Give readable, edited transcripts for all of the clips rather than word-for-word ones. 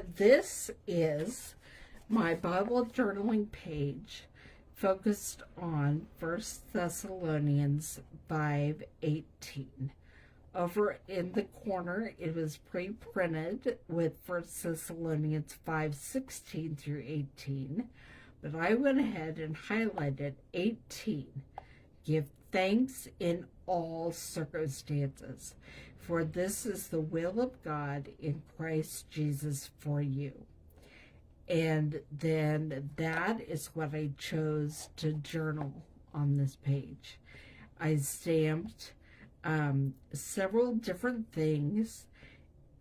This is my Bible journaling page focused on 1 Thessalonians 5:18. Over in the corner, it was pre-printed with 1 Thessalonians 5:16 through 18, but I went ahead and highlighted 18. Give thanks in all circumstances, for this is the will of God in Christ Jesus for you. And then that is what I chose to journal on this page. I stamped several different things,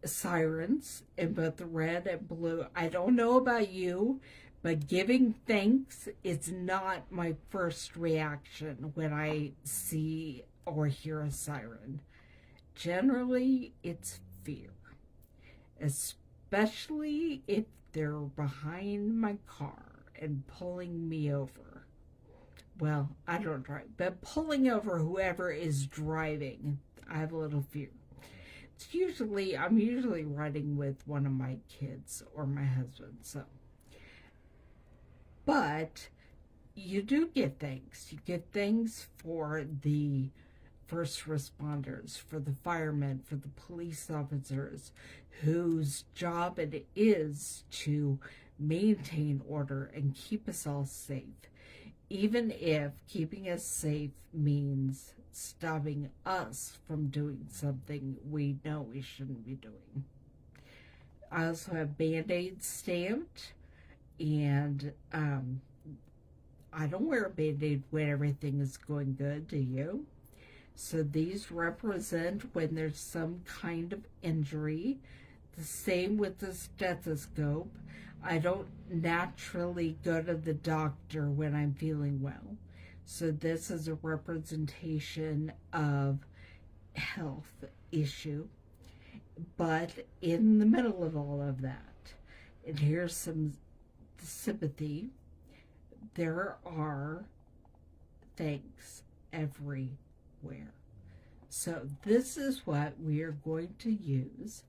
sirens in both red and blue. I don't know about you, but giving thanks is not my first reaction when I see or hear a siren. Generally, it's fear, especially if they're behind my car and pulling me over. Well, I don't drive, but pulling over whoever is driving, I have a little fear. I'm usually riding with one of my kids or my husband, so. But you do get thanks. You get thanks for the first responders, for the firemen, for the police officers whose job it is to maintain order and keep us all safe, even if keeping us safe means stopping us from doing something we know we shouldn't be doing. I also have Band-Aids stamped, and I don't wear a Band-Aid when everything is going good, do you? So these represent when there's some kind of injury. The same with the stethoscope. I don't naturally go to the doctor when I'm feeling well. So this is a representation of health issue. But in the middle of all of that, and here's some sympathy, there are thanks everywhere. So this is what we are going to use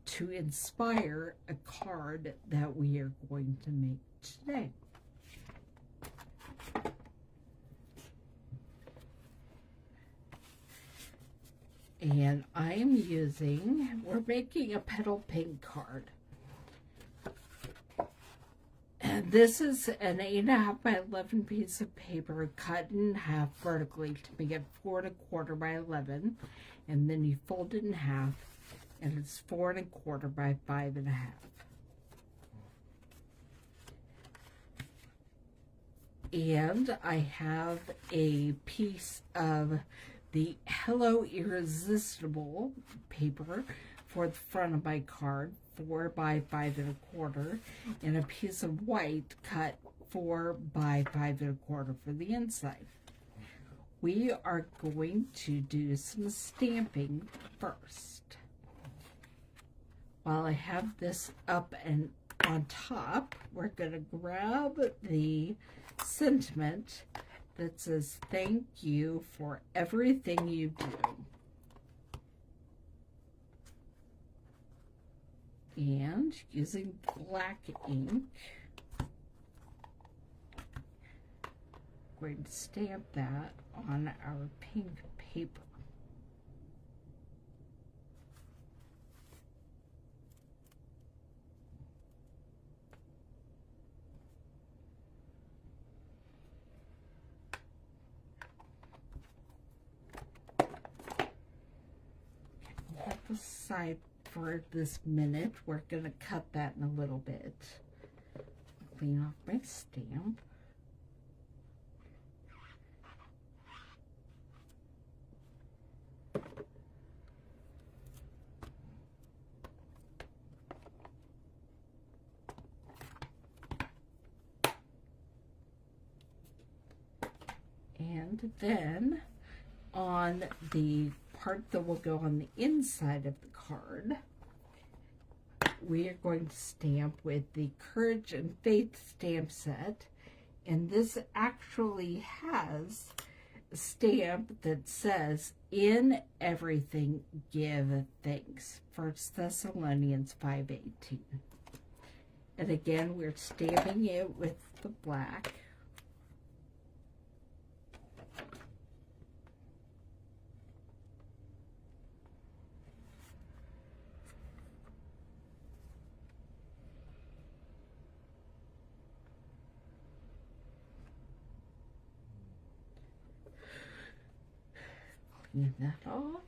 to inspire a card that we are going to make today. And we're making a petal pink card. And this is an 8.5 by 11 piece of paper cut in half vertically to make it 4 1/4 by 11. And then you fold it in half, and it's 4 1/4 by 5.5. And I have a piece of the Hello Irresistible paper for the front of my card, 4 by 5 1/4, and a piece of white cut 4 by 5 1/4 for the inside. We are going to do some stamping first. While I have this up and on top, we're going to grab the sentiment that says, "Thank you for everything you do." And using black ink, we're going to stamp that on our pink paper. Let this aside for this minute. We're going to cut that in a little bit. Clean off my stamp. And then on the part that will go on the inside of the card, we are going to stamp with the Courage and Faith stamp set. And this actually has a stamp that says, "In everything give thanks." 1 Thessalonians 5:18. And again, we're stamping it with the black. Clean that off.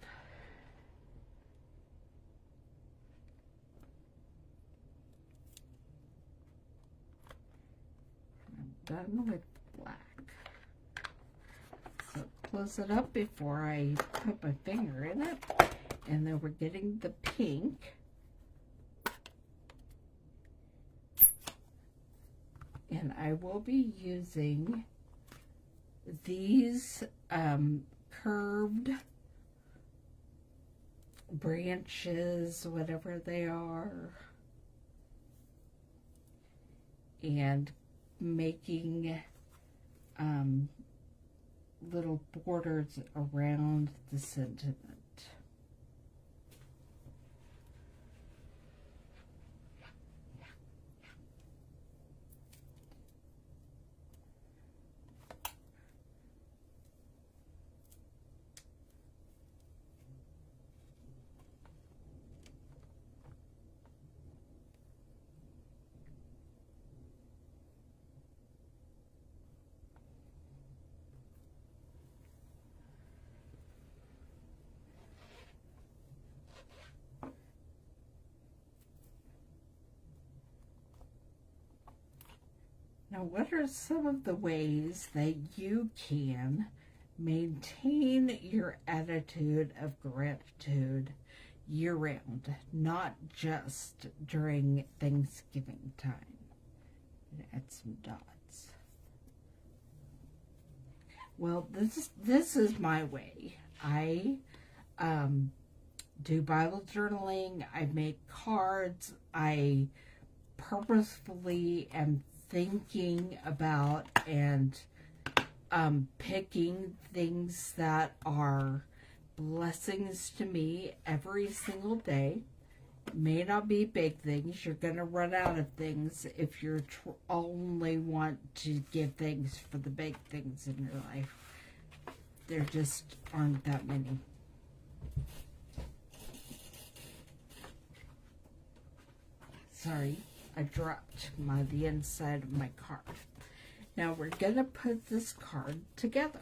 Done with black. So close it up before I put my finger in it. And then we're getting the pink. And I will be using these curved branches, whatever they are, and making little borders around the sentiment. Now, what are some of the ways that you can maintain your attitude of gratitude year-round, not just during Thanksgiving time? Add some dots. Well, this is my way. I do Bible journaling. I make cards. I purposefully am thinking about and picking things that are blessings to me every single day. May not be big things. You're going to run out of things if you only want to give thanks for the big things in your life. There just aren't that many. Sorry, I dropped the inside of my card. Now we're going to put this card together.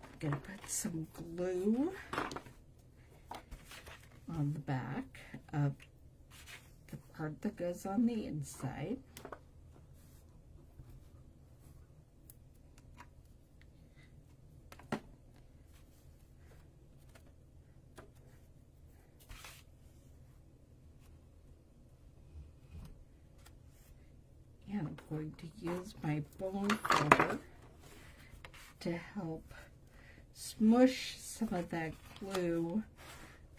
I'm going to put some glue on the back of the part that goes on the inside. And I'm going to use my bone folder to help smush some of that glue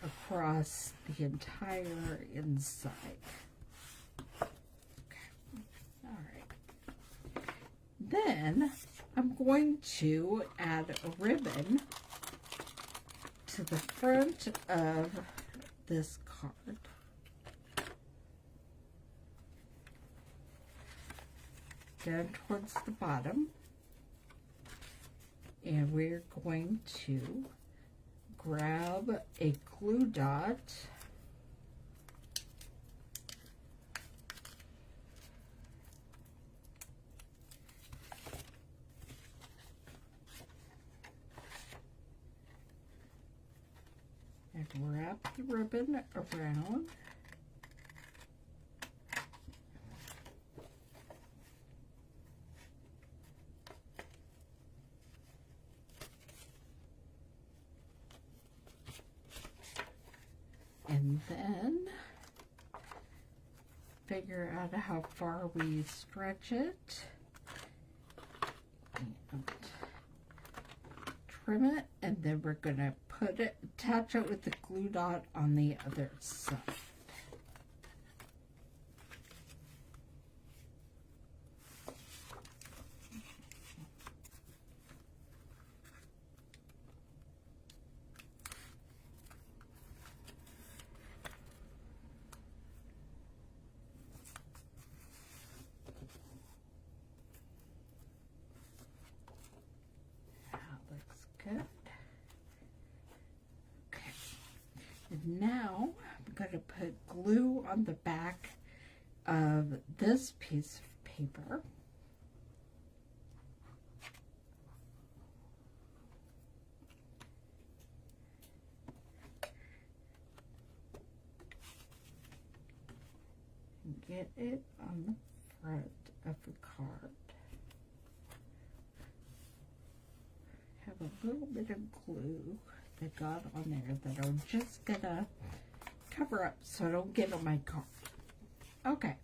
across the entire inside. Okay. All right. Then I'm going to add a ribbon to the front of this card. Down towards the bottom, and we're going to grab a glue dot and wrap the ribbon around. And then figure out how far we stretch it and trim it, and then we're going to attach it with the glue dot on the other side. going to put glue on the back of this piece of paper. Get it on the front of the card. Have a little bit of glue that got on there that I'm just gonna cover up so I don't get on my card. Okay,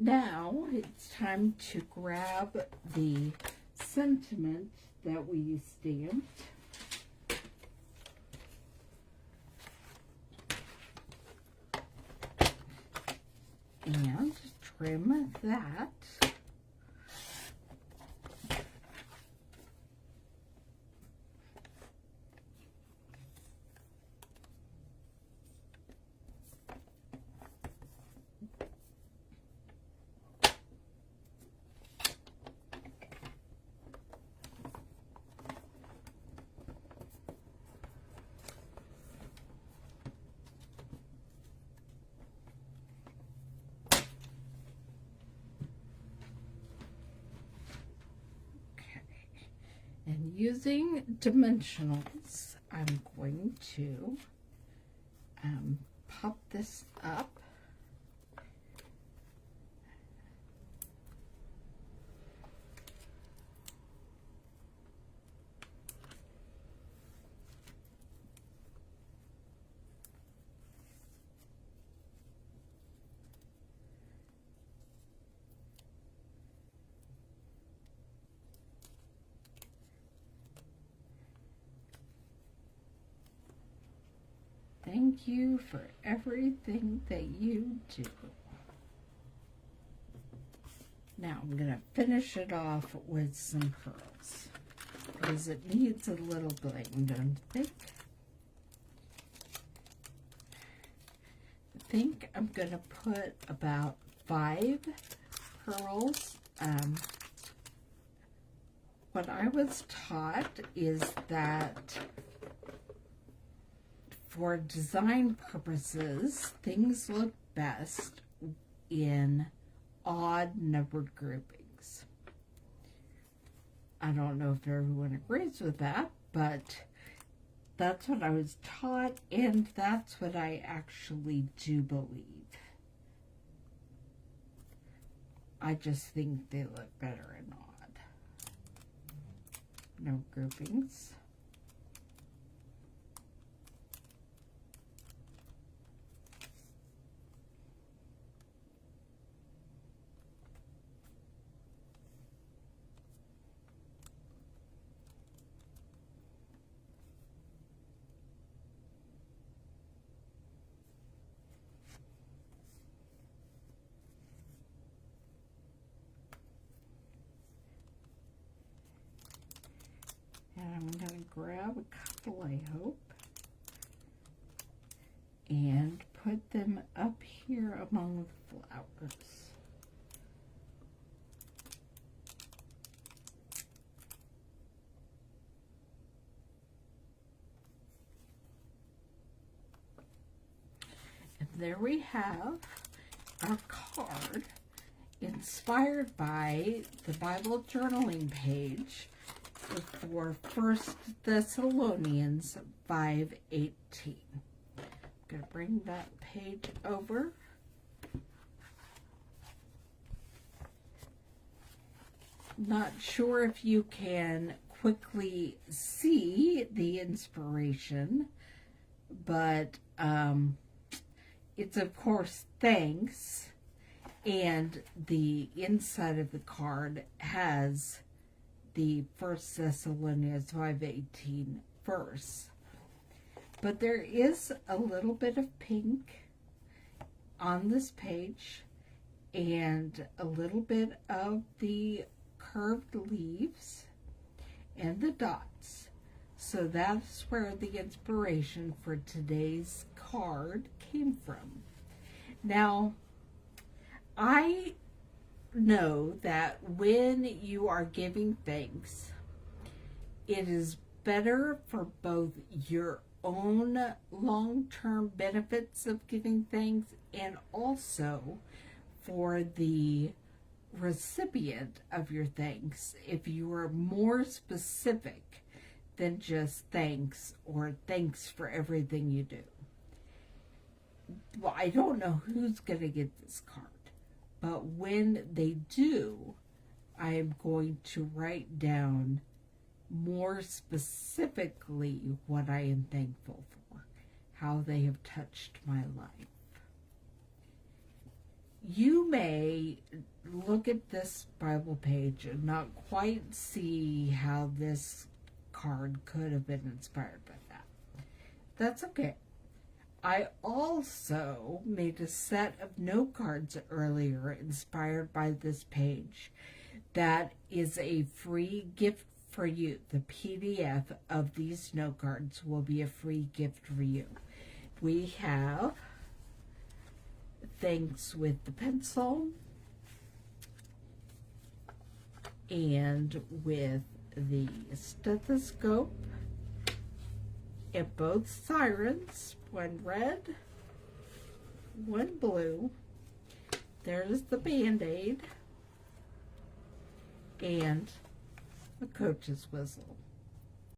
now it's time to grab the sentiment that we stamped. And trim that. And using dimensionals, I'm going to pop this up. Thank you for everything that you do. Now I'm going to finish it off with some pearls because it needs a little bling, don't you think? I think I'm going to put about 5 pearls. What I was taught is that for design purposes, things look best in odd numbered groupings. I don't know if everyone agrees with that, but that's what I was taught, and that's what I actually do believe. I just think they look better in odd no groupings. And I'm going to grab a couple, I hope, and put them up here among the flowers. And there we have our card inspired by the Bible Journaling page for I Thessalonians 5:18. I'm going to bring that page over. Not sure if you can quickly see the inspiration, but it's of course thanks, and the inside of the card has the I Thessalonians 5:18 verse. But there is a little bit of pink on this page and a little bit of the curved leaves and the dots. So that's where the inspiration for today's card came from. Now, I know that when you are giving thanks, it is better for both your own long-term benefits of giving thanks, and also for the recipient of your thanks, if you are more specific than just thanks or thanks for everything you do. Well, I don't know who's going to get this card, but when they do, I am going to write down more specifically what I am thankful for, how they have touched my life. You may look at this Bible page and not quite see how this card could have been inspired by that. That's okay. I also made a set of note cards earlier inspired by this page. That is a free gift for you. The PDF of these note cards will be a free gift for you. We have thanks with the pencil and with the stethoscope, and both sirens, one red, one blue. There's the Band-Aid and a coach's whistle.